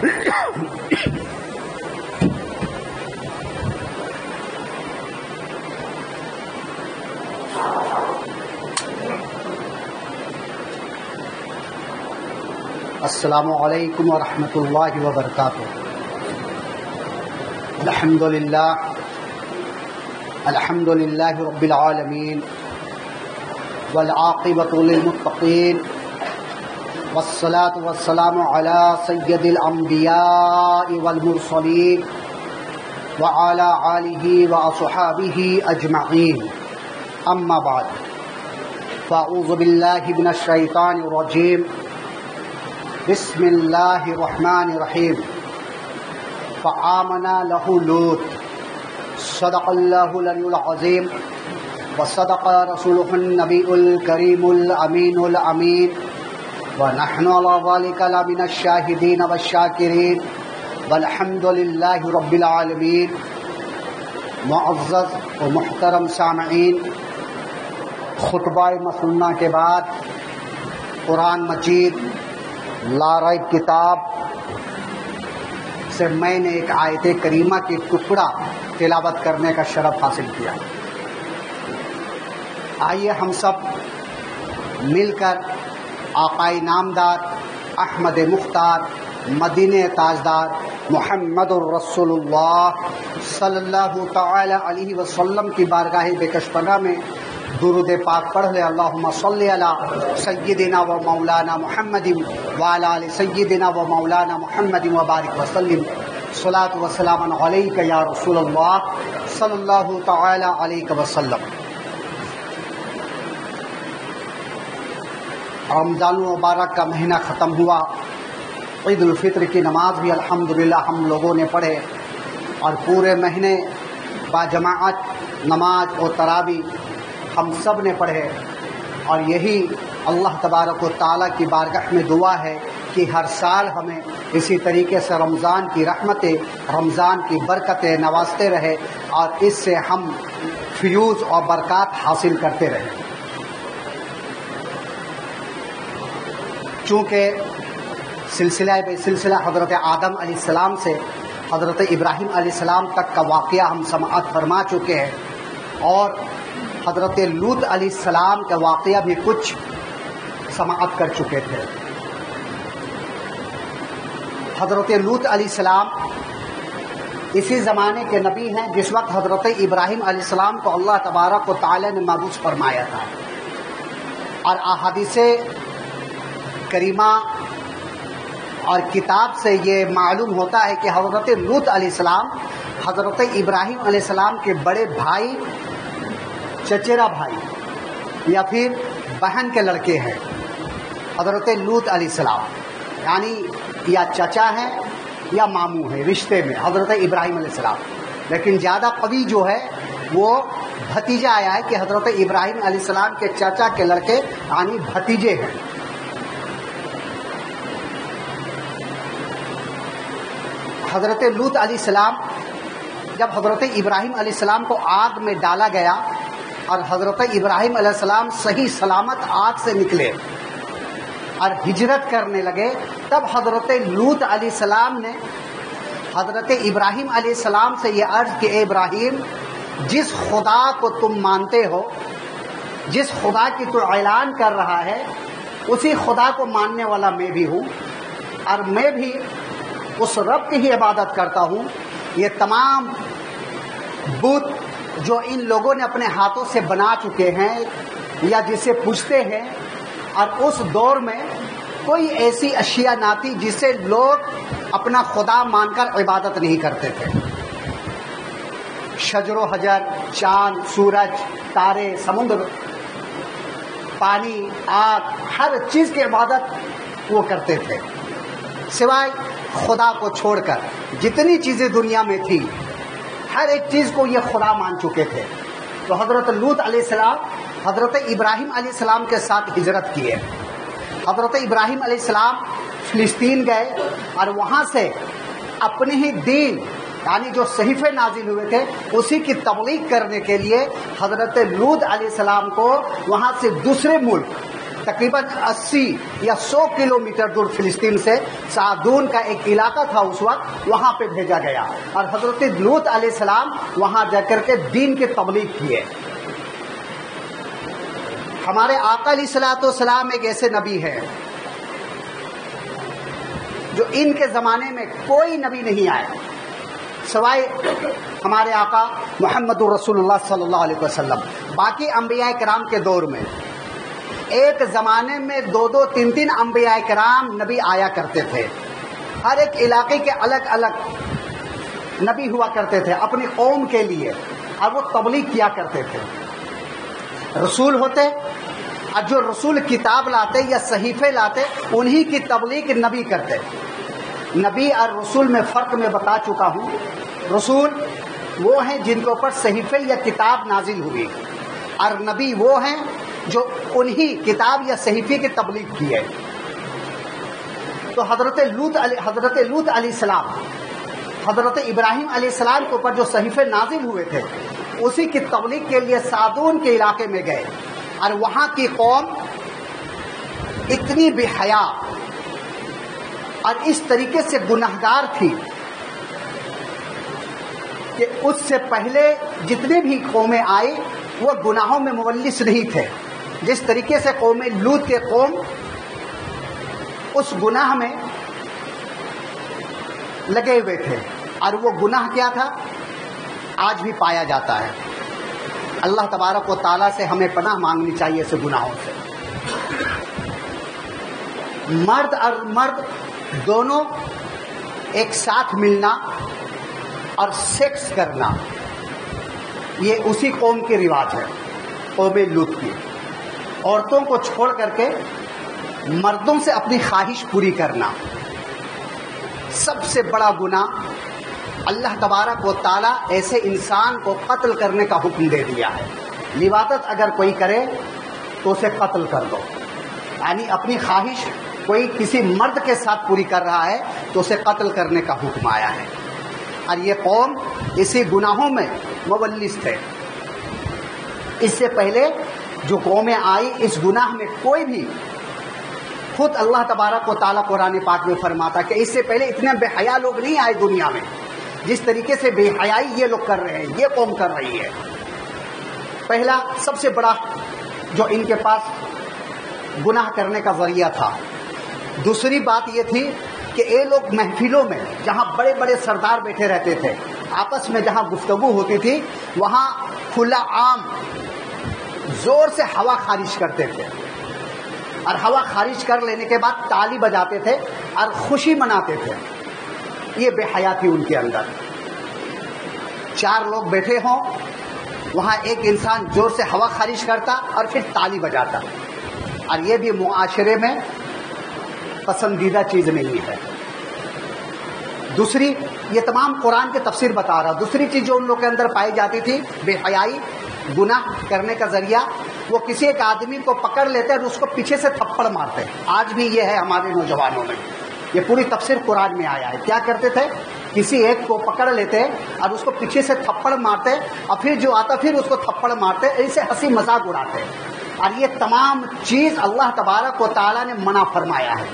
السلام علیکم ورحمۃ اللہ وبرکاتہ۔ الحمد للہ رب العالمین والعاقبۃ للمتقین والصلاة والسلام علی سید الانبیاء والمرسلین وعلی آلہ واصحابہ اجمعین، اما بعد فاعوذ باللہ من الشیطان الرجیم، بسم اللہ الرحمن الرحیم۔ فآمن له لوط، صدق اللہ العلی العظیم وصدق رسولہ النبی الکریم الامین الامین، ونحن علی ذلک لمن الشاہدین والشاکرین، والحمد للہ رب العالمین۔ معزز و محترم سامعین، خطبہ مسنہ کے بعد قرآن مجید لا ریب کتاب سے میں نے ایک آیت کریمہ کی ٹکڑا تلاوت کرنے کا شرف حاصل کیا۔ آئیے ہم سب مل کر آقائے نامدار احمد مختار مدینہ تاجدار محمد الرسول اللہ صلی اللہ تعالی علیہ وسلم کی بارگاہ بکش پناہ میں درود پاک پڑھ لے۔ اللہم صلی علی سیدنا و مولانا محمد وعلی آل سیدنا و مولانا محمد وبارک وسلم، صلاۃ و سلام علیک یا رسول اللہ صلی اللہ تعالی علیہ وسلم۔ رمضان المبارک کا مہینہ ختم ہوا، عید الفطر کی نماز بھی الحمدللہ ہم لوگوں نے پڑھے، اور پورے مہینے باجماعت نماز و تراویح ہم سب نے پڑھے، اور یہی اللہ تبارک و تعالیٰ کی بارگاہ میں دعا ہے کہ ہر سال ہمیں اسی طریقے سے رمضان کی رحمتیں، رمضان کی برکتیں نوازتے رہے، اور اس سے ہم فیوز اور برکات حاصل کرتے رہے۔ چونکہ سلسلہ بے سلسلہ حضرت آدم علیہ السلام سے حضرت ابراہیم علیہ السلام تک کا واقعہ ہم سماعت فرما چکے ہیں، اور حضرت لوط علیہ السلام کا واقعہ بھی کچھ سماعت کر چکے تھے۔ حضرت لوط علیہ السلام اسی زمانے کے نبی ہیں جس وقت حضرت ابراہیم علیہ السلام کو اللہ تبارک و تعالی نے مبعوث فرمایا تھا، اور احادیث کریمہ اور کتاب سے یہ معلوم ہوتا ہے کہ حضرت لوط علیہ السلام حضرت ابراہیم علیہ السلام کے بڑے بھائی، چچیرا بھائی یا پھر بہن کے لڑکے ہیں۔ حضرت لوط علیہ السلام یعنی یا چچا ہیں یا ماموں ہیں رشتے میں حضرت ابراہیم علیہ السلام، لیکن زیادہ قوی جو ہے وہ بھتیجا آیا ہے کہ حضرت ابراہیم علیہ السلام کے چچا کے لڑکے یعنی بھتیجے ہیں۔ حضرت لوط علیہ السلام جب حضرت ابراہیم علیہ السلام کو آگ میں ڈالا گیا اور حضرت ابراہیم علیہ السلام صحیح سلامت آگ سے نکلے اور ہجرت کرنے لگے، تب حضرت لوط علیہ السلام نے حضرت ابراہیم علیہ السلام سے یہ عرض کہ اے ابراہیم، جس خدا کو تم مانتے ہو، جس خدا کی تو اعلان کر رہا ہے، اسی خدا کو ماننے والا میں بھی ہوں، اور میں بھی اس رب کی ہی عبادت کرتا ہوں۔ یہ تمام بت جو ان لوگوں نے اپنے ہاتھوں سے بنا چکے ہیں یا جسے پوجتے ہیں، اور اس دور میں کوئی ایسی اشیاء نہ تھی جسے لوگ اپنا خدا مان کر عبادت نہیں کرتے تھے۔ شجر و حجر، چاند، سورج، تارے، سمندر، پانی، آگ، ہر چیز کی عبادت وہ کرتے تھے، سوائے خدا کو چھوڑ کر جتنی چیزیں دنیا میں تھی ہر ایک چیز کو یہ خدا مان چکے تھے۔ تو حضرت لوط علیہ السلام حضرت ابراہیم علیہ السلام کے ساتھ ہجرت کیے۔ حضرت ابراہیم علیہ السلام فلسطین گئے، اور وہاں سے اپنے ہی دین یعنی جو صحیفے نازل ہوئے تھے اسی کی تبلیغ کرنے کے لیے حضرت لوط علیہ السلام کو وہاں سے دوسرے ملک تقریباً 80 یا 100 کلومیٹر دور فلسطین سے سعدون کا ایک علاقہ تھا اس وقت، وہاں پہ بھیجا گیا اور حضرت لوط علیہ السلام وہاں جا کر کے دین کی تبلیغ کیے۔ ہمارے آقا علیہ الصلوۃ والسلام ایک ایسے نبی ہے جو ان کے زمانے میں کوئی نبی نہیں آئے سوائے ہمارے آقا محمد رسول اللہ صلی اللہ علیہ وسلم۔ باقی انبیاء کرام کے دور میں ایک زمانے میں 2 3 انبیاء کرام نبی آیا کرتے تھے، ہر ایک علاقے کے الگ الگ نبی ہوا کرتے تھے اپنی قوم کے لیے، اور وہ تبلیغ کیا کرتے تھے۔ رسول ہوتے اور جو رسول کتاب لاتے یا صحیفے لاتے انہی کی تبلیغ نبی کرتے۔ نبی اور رسول میں فرق میں بتا چکا ہوں۔ رسول وہ ہیں جن کے اوپر صحیفے یا کتاب نازل ہوئی، اور نبی وہ ہیں جو انہی کتاب یا صحیفے کی تبلیغ کی ہے۔ تو حضرت لوط علیہ السلام، حضرت ابراہیم علیہ السلام کے اوپر جو صحیفے نازل ہوئے تھے اسی کی تبلیغ کے لیے سعدون کے علاقے میں گئے، اور وہاں کی قوم اتنی بے حیا اور اس طریقے سے گنہگار تھی کہ اس سے پہلے جتنے بھی قومیں آئی وہ گناہوں میں مولس نہیں تھے۔ جس طریقے سے قوم لوط کے قوم اس گناہ میں لگے ہوئے تھے، اور وہ گناہ کیا تھا آج بھی پایا جاتا ہے۔ اللہ تبارک و تعالیٰ سے ہمیں پناہ مانگنی چاہیے ایسے گناہوں سے۔ مرد اور مرد دونوں ایک ساتھ ملنا اور سیکس کرنا یہ اسی قوم کی رواج ہے، قوم لوط کی۔ عورتوں کو چھوڑ کر کے مردوں سے اپنی خواہش پوری کرنا سب سے بڑا گناہ۔ اللہ تبارک و تعالیٰ ایسے انسان کو قتل کرنے کا حکم دے دیا ہے۔ لواطت اگر کوئی کرے تو اسے قتل کر دو، یعنی اپنی خواہش کوئی کسی مرد کے ساتھ پوری کر رہا ہے تو اسے قتل کرنے کا حکم آیا ہے، اور یہ قوم اسی گناہوں میں مولس تھے۔ اس سے پہلے جو قومیں آئی اس گناہ میں کوئی بھی، خود اللہ تبارک و تعالیٰ قرآن پاک میں فرماتا کہ اس سے پہلے اتنے بے حیا لوگ نہیں آئے دنیا میں جس طریقے سے بے حیائی یہ لوگ کر رہے ہیں، یہ قوم کر رہی ہے۔ پہلا سب سے بڑا جو ان کے پاس گناہ کرنے کا ذریعہ تھا۔ دوسری بات یہ تھی کہ یہ لوگ محفلوں میں جہاں بڑے بڑے سردار بیٹھے رہتے تھے، آپس میں جہاں گفتگو ہوتی تھی وہاں کھلا عام زور سے ہوا خارج کرتے تھے، اور ہوا خارج کر لینے کے بعد تالی بجاتے تھے اور خوشی مناتے تھے۔ یہ بے حیا تھی ان کے اندر۔ 4 لوگ بیٹھے ہوں وہاں ایک انسان زور سے ہوا خارج کرتا اور پھر تالی بجاتا، اور یہ بھی معاشرے میں پسندیدہ چیز نہیں ہے۔ دوسری، یہ تمام قرآن کے تفسیر بتا رہا، دوسری چیز جو ان لوگوں کے اندر پائی جاتی تھی بے حیائی، گناہ کرنے کا ذریعہ، وہ کسی ایک آدمی کو پکڑ لیتے اور اس کو پیچھے سے تھپڑ مارتے۔ آج بھی یہ ہے ہمارے نوجوانوں میں، یہ پوری تفسیر قرآن میں آیا ہے۔ کیا کرتے تھے؟ کسی ایک کو پکڑ لیتے اور اس کو پیچھے سے تھپڑ مارتے، اور پھر جو آتا پھر اس کو تھپڑ مارتے، اسے ہنسی مذاق اڑاتے۔ اور یہ تمام چیز اللہ تبارک و تعالیٰ نے منع فرمایا ہے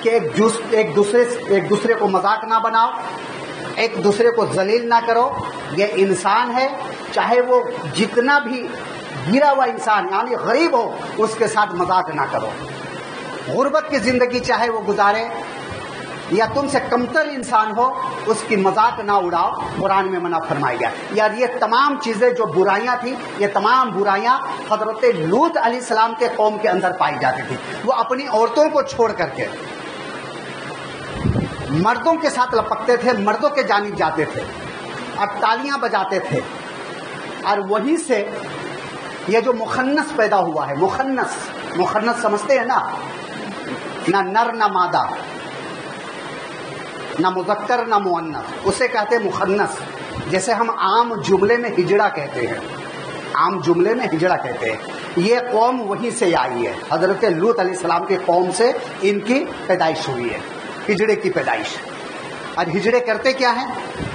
کہ ایک دوسرے کو مذاق نہ بناؤ، ایک دوسرے کو ذلیل نہ کرو۔ یہ انسان ہے، چاہے وہ جتنا بھی گرا ہوا انسان یعنی غریب ہو اس کے ساتھ مذاق نہ کرو۔ غربت کی زندگی چاہے وہ گزارے یا تم سے کمتر انسان ہو اس کی مذاق نہ اڑاؤ، قرآن میں منع فرمایا گیا۔ یار یہ تمام چیزیں جو برائیاں تھیں، یہ تمام برائیاں حضرت لوط علیہ السلام کے قوم کے اندر پائی جاتی تھی۔ وہ اپنی عورتوں کو چھوڑ کر کے مردوں کے ساتھ لپکتے تھے، مردوں کے جانب جاتے تھے اور تالیاں بجاتے تھے، اور وہیں سے یہ جو مخنث پیدا ہوا ہے، مخنث سمجھتے ہیں نا، نہ نر نہ مادہ، نہ مذکر نہ مؤنث، اسے کہتے ہیں مخنث۔ جیسے ہم عام جملے میں ہجڑا کہتے ہیں، عام جملے میں ہجڑا کہتے ہیں، یہ قوم وہیں سے آئی ہے، حضرت لوط علیہ السلام کی قوم سے ان کی پیدائش ہوئی ہے، ہجڑے کی پیدائش۔ اور ہجڑے کرتے کیا ہیں؟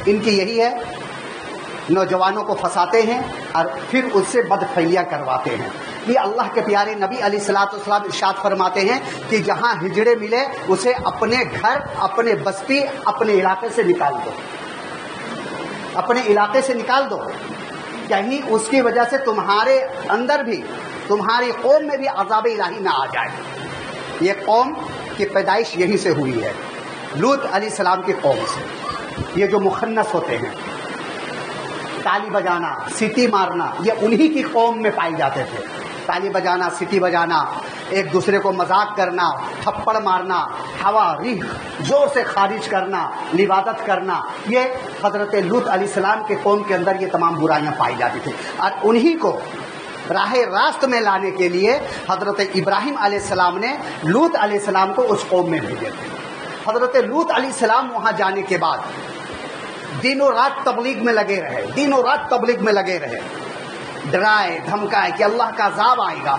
ان کی یہی ہے، نوجوانوں کو پھنساتے ہیں اور پھر اس سے بدفعلیاں کرواتے ہیں۔ یہ اللہ کے پیارے نبی علیہ الصلوۃ والسلام ارشاد فرماتے ہیں کہ جہاں ہجڑے ملے اسے اپنے گھر، اپنے بستی، اپنے علاقے سے نکال دو، اپنے علاقے سے نکال دو، کہیں اس کی وجہ سے تمہارے اندر بھی، تمہاری قوم میں بھی عذاب الہی نہ آ جائے۔ یہ قوم کی پیدائش یہیں سے ہوئی ہے، لوط علیہ السلام کی قوم سے۔ یہ جو مخنث ہوتے ہیں، تالی بجانا، سیٹی مارنا، یہ انہی کی قوم میں پائے جاتے تھے۔ تالی بجانا، سیٹی بجانا، ایک دوسرے کو مذاق کرنا، تھپڑ مارنا، ہوا ریح زور سے خارج کرنا، لواطت کرنا، یہ حضرت لوط علیہ السلام کے قوم کے اندر یہ تمام برائیاں پائی جاتی تھیں۔ اور انہی کو راہ راست میں لانے کے لیے حضرت ابراہیم علیہ السلام نے لوط علیہ السلام کو اس قوم میں بھیجے تھے۔ حضرت لوط علیہ السلام وہاں جانے کے بعد دن و رات تبلیغ میں لگے رہے، دن و رات تبلیغ میں لگے رہے، ڈرائے دھمکائے کہ اللہ کا عذاب آئے گا،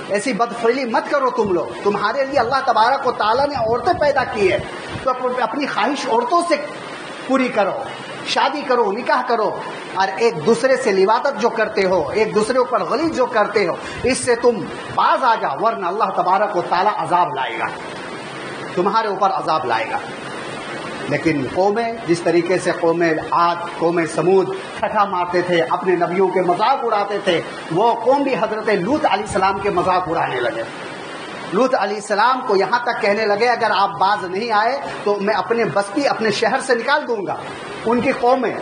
ایسی بدفعلی مت کرو تم لوگ، تمہارے لیے اللہ تبارک و تعالیٰ نے عورتیں پیدا کی ہے تو اپنی خواہش عورتوں سے پوری کرو، شادی کرو، نکاح کرو، اور ایک دوسرے سے لواطت جو کرتے ہو، ایک دوسرے اوپر غلیظ جو کرتے ہو، اس سے تم باز آ جاؤ، ورنہ اللہ تبارک و تعالیٰ عذاب لائے گا، تمہارے اوپر عذاب لائے گا۔ لیکن قومیں جس طریقے سے قوم عاد، قوم سمود ٹھٹھا مارتے تھے، اپنے نبیوں کے مذاق اڑاتے تھے، وہ قوم بھی حضرت لوط علیہ السلام کے مذاق اڑانے لگے۔ لوط علیہ السلام کو یہاں تک کہنے لگے اگر آپ باز نہیں آئے تو میں اپنے بستی، اپنے شہر سے نکال دوں گا۔ ان کی قومیں،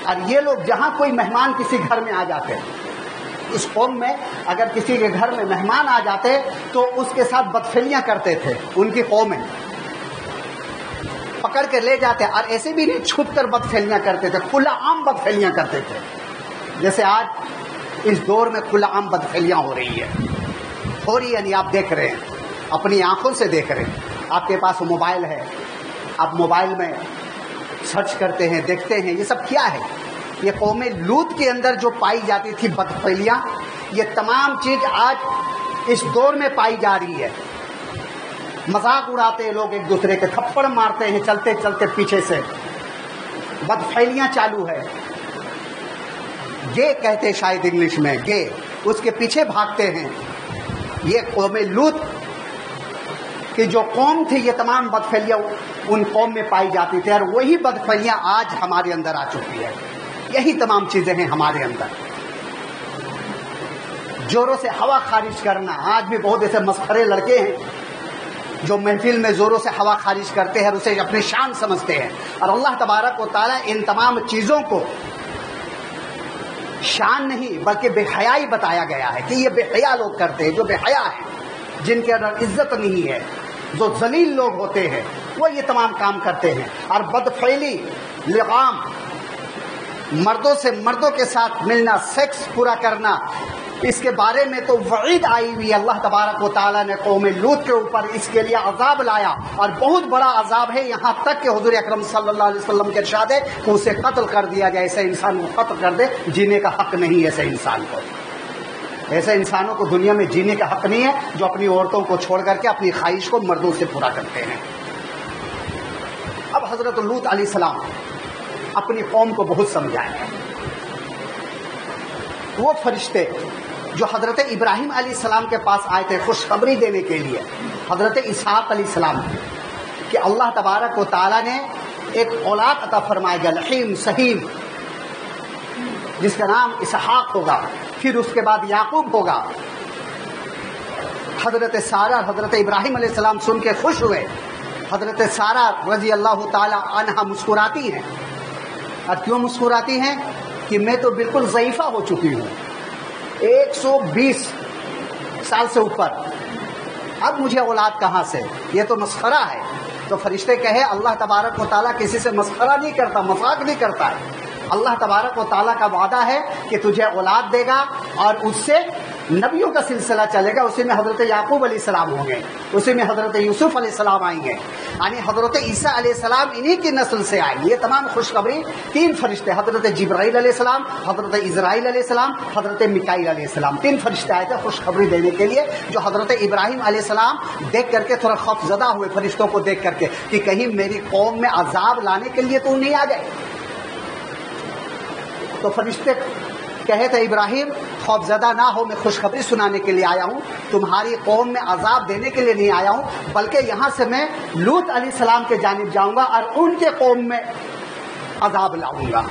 اور یہ لوگ جہاں کوئی مہمان کسی گھر میں آ جاتے، اس قوم میں اگر کسی کے گھر میں مہمان آ جاتے تو اس کے ساتھ بدفعلیاں کرتے تھے، ان کی قومیں پکڑ کے لے جاتے، اور ایسے بھی نہیں چھپ کر بدفعلیاں کرتے تھے، کھلا عام بدفعلیاں کرتے تھے، جیسے آج اس دور میں کھلا عام بدفعلیاں ہو رہی ہے، یعنی آپ دیکھ رہے ہیں، اپنی آنکھوں سے دیکھ رہے ہیں، آپ کے پاس موبائل ہے، آپ موبائل میں سرچ کرتے ہیں، دیکھتے ہیں، یہ سب کیا ہے؟ یہ قوم لوط کے اندر جو پائی جاتی تھی بدفعلیاں، یہ تمام چیز آج اس دور میں پائی جا رہی ہے۔ مذاق اڑاتے ہیں لوگ ایک دوسرے کے، تھپڑ مارتے ہیں چلتے چلتے پیچھے سے، بدفعلیاں چالو ہے، گے کہتے شاید انگلش میں، گے، اس کے پیچھے بھاگتے ہیں۔ یہ قوم لوط کی جو قوم تھی، یہ تمام بدفعلیاں ان قوم میں پائی جاتی تھی، اور وہی بدفعلیاں آج ہمارے اندر آ چکی ہے۔ یہی تمام چیزیں ہیں ہمارے اندر، زوروں سے ہوا خارج کرنا۔ آج بھی بہت ایسے مسخرے لڑکے ہیں جو محفل میں زوروں سے ہوا خارج کرتے ہیں اور اسے اپنی شان سمجھتے ہیں، اور اللہ تبارک و تعالیٰ ان تمام چیزوں کو شان نہیں بلکہ بے حیائی بتایا گیا ہے کہ یہ بے حیا لوگ کرتے ہیں، جو بے حیا ہیں، جن کے اندر عزت نہیں ہے، جو ذلیل لوگ ہوتے ہیں، وہ یہ تمام کام کرتے ہیں۔ اور بدفعلی، لغام، مردوں سے مردوں کے ساتھ ملنا، سیکس پورا کرنا، اس کے بارے میں تو وعید آئی ہوئی ہے۔ اللہ تبارک و تعالیٰ نے قوم لوط کے اوپر اس کے لیے عذاب لایا، اور بہت بڑا عذاب ہے، یہاں تک کہ حضور اکرم صلی اللہ علیہ وسلم کے ارشاد ہے کہ اسے قتل کر دیا جائے، ایسے انسان کو قتل کر دے، جینے کا حق نہیں ایسے انسان کو۔ ایسے انسانوں کو دنیا میں جینے کا حق نہیں ہے جو اپنی عورتوں کو چھوڑ کر کے اپنی خواہش کو مردوں سے پورا کرتے ہیں۔ اب حضرت لوط علیہ السلام اپنی قوم کو بہت سمجھائے۔ وہ فرشتے جو حضرت ابراہیم علیہ السلام کے پاس آئے تھے خوشخبری دینے کے لیے، حضرت اسحاق علیہ السلام، کہ اللہ تبارک و تعالیٰ نے ایک اولاد عطا فرمائے گا، لحیم سہیم، جس کا نام اسحاق ہوگا، پھر اس کے بعد یعقوب ہوگا۔ حضرت سارہ، حضرت ابراہیم علیہ السلام سن کے خوش ہوئے۔ حضرت سارہ رضی اللہ تعالی عنہا مسکراتی ہیں، اور کیوں مسکراتی ہیں؟ کہ میں تو بالکل ضعیفہ ہو چکی ہوں، 120 سال سے اوپر، اب مجھے اولاد کہاں سے؟ یہ تو مسخرہ ہے۔ تو فرشتے کہے اللہ تبارک و تعالیٰ کسی سے مسخرہ نہیں کرتا، مذاق نہیں کرتا ہے۔ اللہ تبارک و تعالیٰ کا وعدہ ہے کہ تجھے اولاد دے گا، اور اس سے نبیوں کا سلسلہ چلے گا، اسی میں حضرت یعقوب علیہ السلام ہوں گے، اسی میں حضرت یوسف علیہ السلام آئیں گے، یعنی حضرت عیسیٰ علیہ السلام انہی کی نسل سے آئیں گے۔ یہ تمام خوشخبری 3 فرشتے، حضرت جبرائیل علیہ السلام، حضرت اسرائیل علیہ السلام، حضرت میکائیل علیہ السلام، 3 فرشتے آئے تھے خوشخبری دینے کے لیے، جو حضرت ابراہیم علیہ السلام دیکھ کر کے تھوڑا خوف زدہ ہوئے فرشتوں کو دیکھ کر کے کہ کہیں میری قوم میں عذاب لانے کے لیے تو نہیں آ گئے۔ تو فرشتے کہے تھے ابراہیم خوفزدہ نہ ہو، میں خوشخبری سنانے کے لیے آیا ہوں، تمہاری قوم میں عذاب دینے کے لیے نہیں آیا ہوں، بلکہ یہاں سے میں لوط علیہ السلام کے جانب جاؤں گا اور ان کے قوم میں عذاب لاؤں گا۔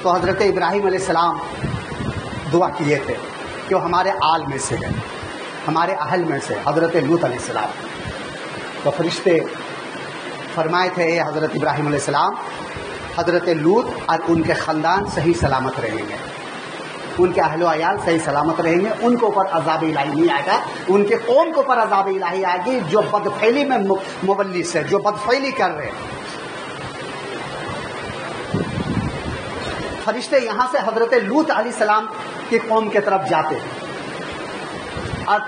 تو حضرت ابراہیم علیہ السلام دعا کیے تھے کہ وہ ہمارے آل میں سے ہے، ہمارے اہل میں سے حضرت لوط علیہ السلام۔ تو فرشتے فرمائے تھے اے حضرت ابراہیم علیہ السلام، حضرت لوط اور ان کے خاندان صحیح سلامت رہیں گے، ان کے اہل و عیال صحیح سلامت رہیں گے، ان کے اوپر عذاب الہی نہیں آئے گا، ان کے قوم کے اوپر عذاب الہی آئے گی جو بدفعلی میں مبلس ہے، جو بدفعلی کر رہے ہیں۔ فرشتے یہاں سے حضرت لوط علیہ السلام کی قوم کی طرف جاتے ہیں، اور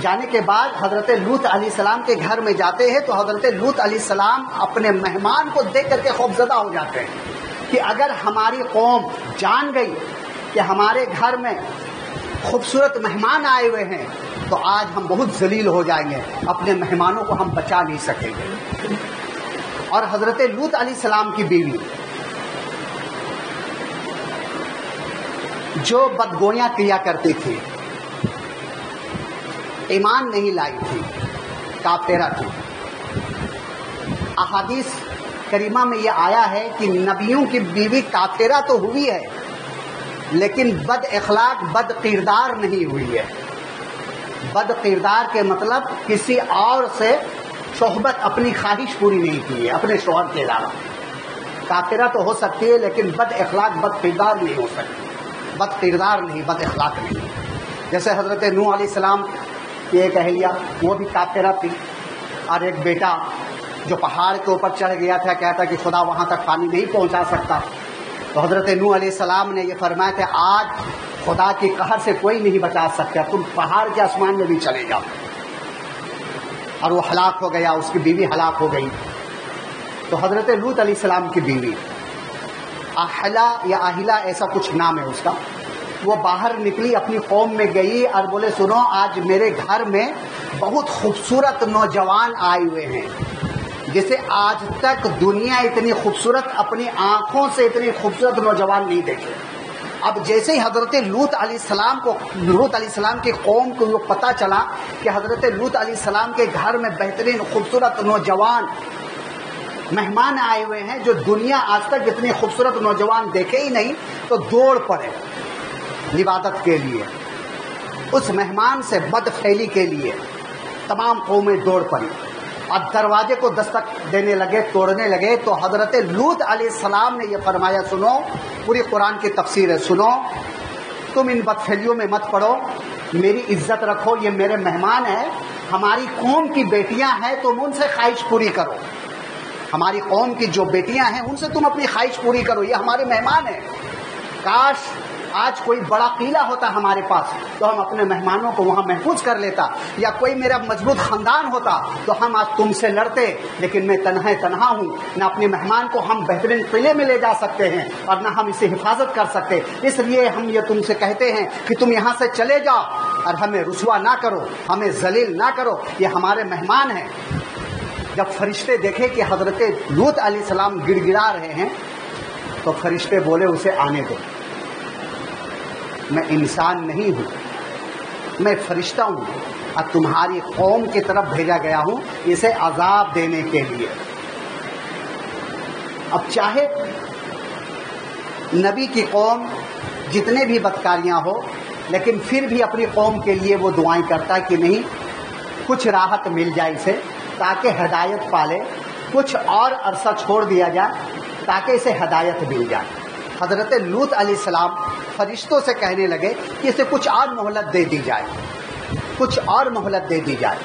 جانے کے بعد حضرت لوط علیہ السلام کے گھر میں جاتے ہیں تو حضرت لوط علیہ السلام اپنے مہمان کو دیکھ کر کے خوفزدہ ہو جاتے ہیں کہ اگر ہماری قوم جان گئی کہ ہمارے گھر میں خوبصورت مہمان آئے ہوئے ہیں تو آج ہم بہت ذلیل ہو جائیں گے، اپنے مہمانوں کو ہم بچا نہیں سکیں گے۔ اور حضرت لوط علیہ السلام کی بیوی جو بدگوئیاں کیا کرتی تھی، ایمان نہیں لائی تھی، کافرہ تھی۔ احادیث کریمہ میں یہ آیا ہے کہ نبیوں کی بیوی کافرہ تو ہوئی ہے لیکن بد اخلاق بد کردار نہیں ہوئی ہے۔ بد کردار کے مطلب کسی اور سے صحبت اپنی خواہش پوری نہیں کی ہے اپنے شوہر کے علاوہ۔ کافرہ تو ہو سکتی ہے لیکن بد اخلاق بد کردار نہیں ہو سکتی، بد کردار نہیں، بد اخلاق نہیں۔ جیسے حضرت نوح علیہ السلام کی ایک اہلیہ، وہ بھی کافرہ تھی، اور ایک بیٹا جو پہاڑ کے اوپر چڑھ گیا تھا، کہتا کہ خدا وہاں تک پانی نہیں پہنچا سکتا، تو حضرت نوح علیہ السلام نے یہ فرمایا تھا آج خدا کی قہر سے کوئی نہیں بچا سکتا، تم پہاڑ کے آسمان میں بھی چلے جاؤ، اور وہ ہلاک ہو گیا، اس کی بیوی ہلاک ہو گئی۔ تو حضرت لوط علیہ السلام کی بیوی احلا یا اہلا ایسا کچھ نام ہے اس کا، وہ باہر نکلی، اپنی قوم میں گئی اور بولے سنو آج میرے گھر میں بہت خوبصورت نوجوان آئے ہوئے ہیں جسے آج تک دنیا اتنی خوبصورت اپنی آنکھوں سے اتنی خوبصورت نوجوان نہیں دیکھے۔ اب جیسے ہی حضرت لوط علیہ السلام کی قوم کو یہ پتہ چلا کہ حضرت لوط علیہ السلام کے گھر میں بہترین خوبصورت نوجوان مہمان آئے ہوئے ہیں جو دنیا آج تک اتنی خوبصورت نوجوان دیکھے ہی نہیں، تو دوڑ پڑے عبادت کے لیے، اس مہمان سے بدفعلی کے لیے تمام قومیں دوڑ پڑی اور دروازے کو دستک دینے لگے، توڑنے لگے۔ تو حضرت لوط علیہ السلام نے یہ فرمایا سنو، پوری قرآن کی تفسیر ہے، سنو تم ان بدفعلیوں میں مت پڑو، میری عزت رکھو، یہ میرے مہمان ہیں، ہماری قوم کی بیٹیاں ہیں، تم ان سے خواہش پوری کرو، ہماری قوم کی جو بیٹیاں ہیں ان سے تم اپنی خواہش پوری کرو، یہ ہمارے مہمان ہیں۔ کاش آج کوئی بڑا قلعہ ہوتا ہمارے پاس تو ہم اپنے مہمانوں کو وہاں محفوظ کر لیتا، یا کوئی میرا مضبوط خاندان ہوتا تو ہم آج تم سے لڑتے، لیکن میں تنہا ہوں، نہ اپنے مہمان کو ہم بہترین قلعے میں لے جا سکتے ہیں اور نہ ہم اسے حفاظت کر سکتے، اس لیے ہم یہ تم سے کہتے ہیں کہ تم یہاں سے چلے جاؤ اور ہمیں رسوا نہ کرو، ہمیں ذلیل نہ کرو، یہ ہمارے مہمان ہیں۔ جب فرشتے دیکھے کہ حضرت لوط علیہ السلام گڑ گڑا رہے ہیں تو فرشتے بولے اسے آنے دو، میں انسان نہیں ہوں، میں فرشتہ ہوں اور تمہاری قوم کی طرف بھیجا گیا ہوں اسے عذاب دینے کے لیے۔ اب چاہے نبی کی قوم جتنے بھی بدکاریاں ہو لیکن پھر بھی اپنی قوم کے لیے وہ دعائیں کرتا ہے کہ نہیں کچھ راحت مل جائے اسے تاکہ ہدایت پالے، کچھ اور عرصہ چھوڑ دیا جائے تاکہ اسے ہدایت مل جائے۔ حضرت لوط علیہ السلام فرشتوں سے کہنے لگے کہ اسے کچھ اور مہلت دے دی جائے، کچھ اور مہلت دے دی جائے۔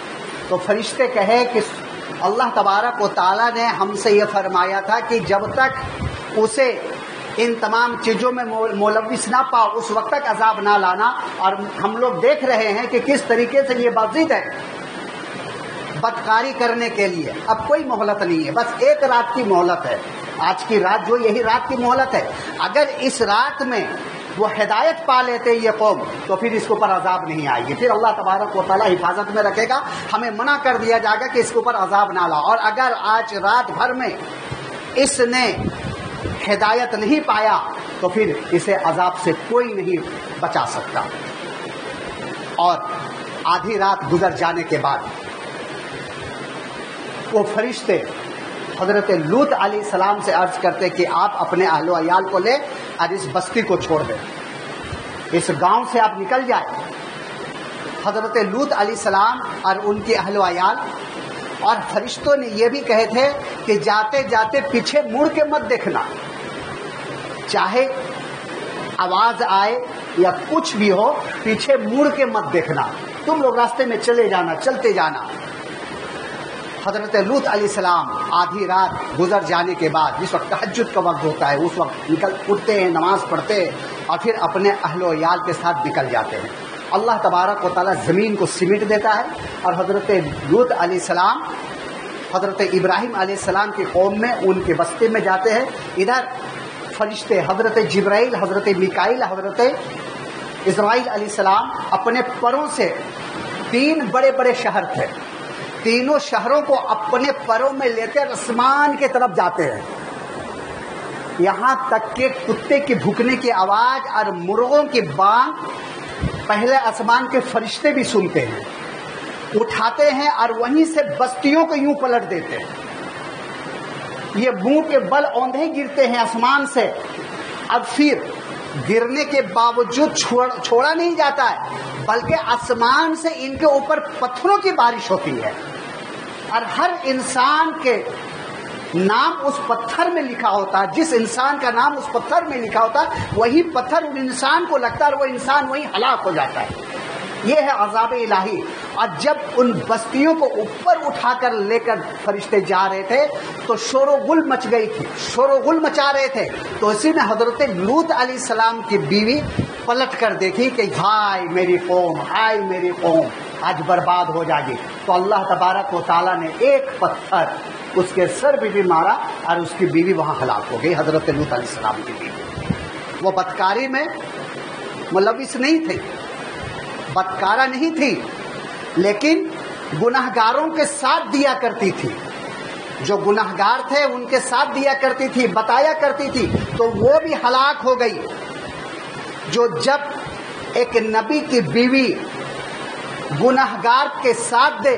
تو فرشتے کہے کہ اللہ تبارک و تعالیٰ نے ہم سے یہ فرمایا تھا کہ جب تک اسے ان تمام چیزوں میں ملوث نہ پاؤ اس وقت تک عذاب نہ لانا، اور ہم لوگ دیکھ رہے ہیں کہ کس طریقے سے یہ بازید ہے بدکاری کرنے کے لیے۔ اب کوئی مہلت نہیں ہے، بس ایک رات کی مہلت ہے، آج کی رات جو یہی رات کی مہلت ہے۔ اگر اس رات میں وہ ہدایت پا لیتے یہ قوم تو پھر اس کے اوپر عذاب نہیں آئے گی، پھر اللہ تبارک و تعالیٰ حفاظت میں رکھے گا، ہمیں منع کر دیا جائے گا کہ اس کے اوپر عذاب نہ لاؤ۔ اور اگر آج رات بھر میں اس نے ہدایت نہیں پایا تو تو پھر اسے عذاب سے کوئی نہیں بچا سکتا۔ اور آدھی رات گزر جانے کے بعد وہ فرشتے حضرت لوط علیہ السلام سے عرض کرتے کہ آپ اپنے اہل و عیال کو لے اور اس بستی کو چھوڑ دیں، اس گاؤں سے آپ نکل جائیں۔ حضرت لوط علیہ السلام اور ان کے اہل و عیال اور فرشتوں نے یہ بھی کہے تھے کہ جاتے جاتے پیچھے مڑ کے مت دیکھنا، چاہے آواز آئے یا کچھ بھی ہو پیچھے مڑ کے مت دیکھنا، تم لوگ راستے میں چلے جانا، چلتے جانا۔ حضرت لوط علیہ السلام آدھی رات گزر جانے کے بعد، جس وقت تہجد کا وقت ہوتا ہے، اس وقت اٹھتے ہیں، نماز پڑھتے ہیں اور پھر اپنے اہل و عیال کے ساتھ نکل جاتے ہیں۔ اللہ تبارک و تعالیٰ زمین کو سمیٹ دیتا ہے اور حضرت لوط علیہ السلام حضرت ابراہیم علیہ السلام کی قوم میں، ان کے بستے میں جاتے ہیں۔ ادھر فرشتے حضرت جبرائیل، حضرت میکائیل، حضرت اسرائیل علیہ السلام اپنے پروں سے 3 بڑے بڑے شہر تھے، تینوں شہروں کو اپنے پروں میں لیتے آسمان کی طرف جاتے ہیں، یہاں تک کہ کتے کی بھونکنے کی آواز اور مرغوں کی بانگ پہلے آسمان کے فرشتے بھی سنتے ہیں، اٹھاتے ہیں اور وہیں سے بستیوں کو یوں پلٹ دیتے ہیں۔ یہ منہ کے بل اوندھے گرتے ہیں آسمان سے، اب پھر گرنے کے باوجود چھوڑا نہیں جاتا ہے، بلکہ آسمان سے ان کے اوپر پتھروں کی بارش ہوتی ہے، اور ہر انسان کے نام اس پتھر میں لکھا ہوتا ہے، جس انسان کا نام اس پتھر میں لکھا ہوتا ہے وہی پتھر ان انسان کو لگتا ہے اور وہ انسان وہی ہلاک ہو جاتا ہے۔ یہ ہے عذاب الہی۔ اور جب ان بستیوں کو اوپر اٹھا کر لے کر فرشتے جا رہے تھے تو شور و غل مچ گئی تھی، شور و غل مچا رہے تھے، تو اسی میں حضرت لوط علیہ السلام کی بیوی پلٹ کر دیکھی کہ ہائے میری قوم، ہائے میری قوم آج برباد ہو جائے گی۔ تو اللہ تبارک و تعالیٰ نے ایک پتھر اس کے سر پہ بھی مارا اور اس کی بیوی وہاں ہلاک ہو گئی، حضرت لوط علیہ السلام کی بیوی۔ وہ بدکاری میں ملوث نہیں تھی، بدکارہ نہیں تھی، لیکن گناہگاروں کے ساتھ دیا کرتی تھی، جو گناہگار تھے ان کے ساتھ دیا کرتی تھی، بتایا کرتی تھی، تو وہ بھی ہلاک ہو گئی۔ جو جب ایک نبی کی بیوی گناہگار کے ساتھ دے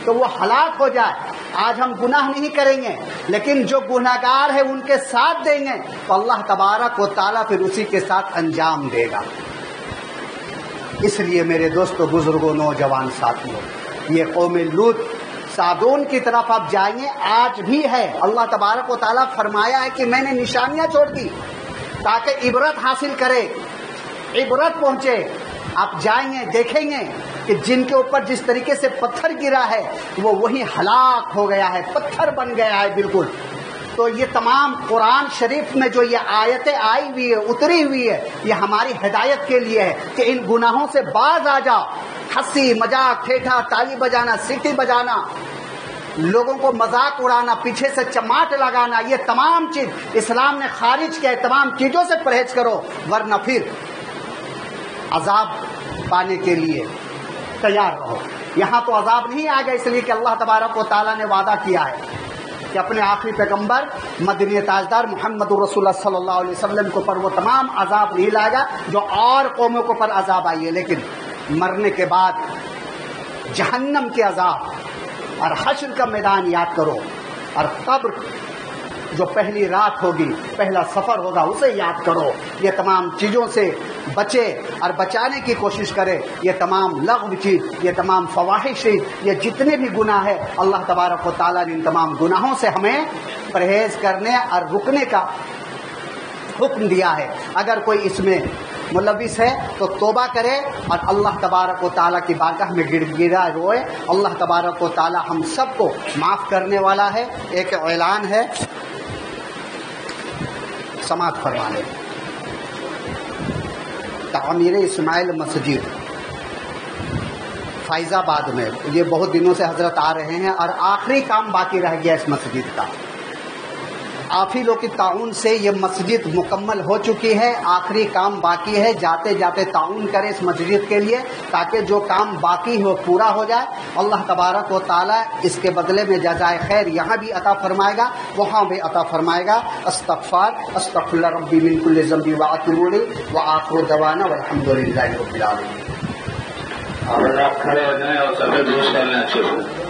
تو وہ ہلاک ہو جائے۔ آج ہم گناہ نہیں کریں گے، لیکن جو گناہگار ہے ان کے ساتھ دیں گے تو اللہ تبارک و تعالیٰ پھر اسی کے ساتھ انجام دے گا۔ اس لیے میرے دوستو، بزرگوں، نوجوان ساتھیوں، یہ قوم لوط صادون کی طرف آپ جائیں گے، آج بھی ہے۔ اللہ تبارک و تعالیٰ فرمایا ہے کہ میں نے نشانیاں چھوڑ دی تاکہ عبرت حاصل کرے، عبرت پہنچے۔ آپ جائیں گے دیکھیں گے کہ جن کے اوپر جس طریقے سے پتھر گرا ہے وہ وہی ہلاک ہو گیا ہے، پتھر بن گیا ہے بالکل۔ تو یہ تمام قرآن شریف میں جو یہ آیتیں آئی ہوئی ہے، اتری ہوئی ہے، یہ ہماری ہدایت کے لیے ہے کہ ان گناہوں سے باز آ جاؤ۔ ہنسی مذاق، ٹھیٹھا، تالی بجانا، سیٹی بجانا، لوگوں کو مذاق اڑانا، پیچھے سے چماٹ لگانا، یہ تمام چیز اسلام نے خارج کیا ہے۔ تمام چیزوں سے پرہیز کرو، ورنہ پھر عذاب پانے کے لیے تیار رہو۔ یہاں تو عذاب نہیں آئے گا، اس لیے کہ اللہ تبارک و تعالیٰ نے وعدہ کیا ہے کہ اپنے آخری پیغمبر مدنی تاجدار محمد رسول اللہ صلی اللہ علیہ وسلم کو پر وہ تمام عذاب نہیں لائے گا جو اور قوموں کو پر عذاب آئی ہے، لیکن مرنے کے بعد جہنم کے عذاب اور حشر کا میدان یاد کرو، اور قبر جو پہلی رات ہوگی، پہلا سفر ہوگا، اسے یاد کرو۔ یہ تمام چیزوں سے بچے اور بچانے کی کوشش کرے۔ یہ تمام لغو چیز، یہ تمام فواحش، یہ جتنے بھی گناہ ہے، اللہ تبارک و تعالیٰ نے ان تمام گناہوں سے ہمیں پرہیز کرنے اور رکنے کا حکم دیا ہے۔ اگر کوئی اس میں ملوث ہے تو توبہ کرے اور اللہ تبارک و تعالیٰ کی بارگاہ میں گڑ گڑا روئے۔ اللہ تبارک و تعالیٰ ہم سب کو معاف کرنے والا ہے۔ ایک اعلان ہے، سماعت فرمانے۔ تعمیر اسماعیل مسجد فیض آباد میں، یہ بہت دنوں سے حضرت آ رہے ہیں اور آخری کام باقی رہ گیا اس مسجد کا۔ آپ ہی لوگ کی تعاون سے یہ مسجد مکمل ہو چکی ہے، آخری کام باقی ہے، جاتے جاتے تعاون کرے اس مسجد کے لیے تاکہ جو کام باقی ہے وہ پورا ہو جائے۔ اللہ تبارک و تعالی اس کے بدلے میں جزائے خیر یہاں بھی عطا فرمائے گا، وہاں بھی عطا فرمائے گا۔ استغفر اللہ ربی من کل ذنب واتوب الیہ وآخر دعوانا والحمد للہ رب العالمین۔ اور آپ کھڑے ہو جائیں اور سب دوست کرنا چاہیے۔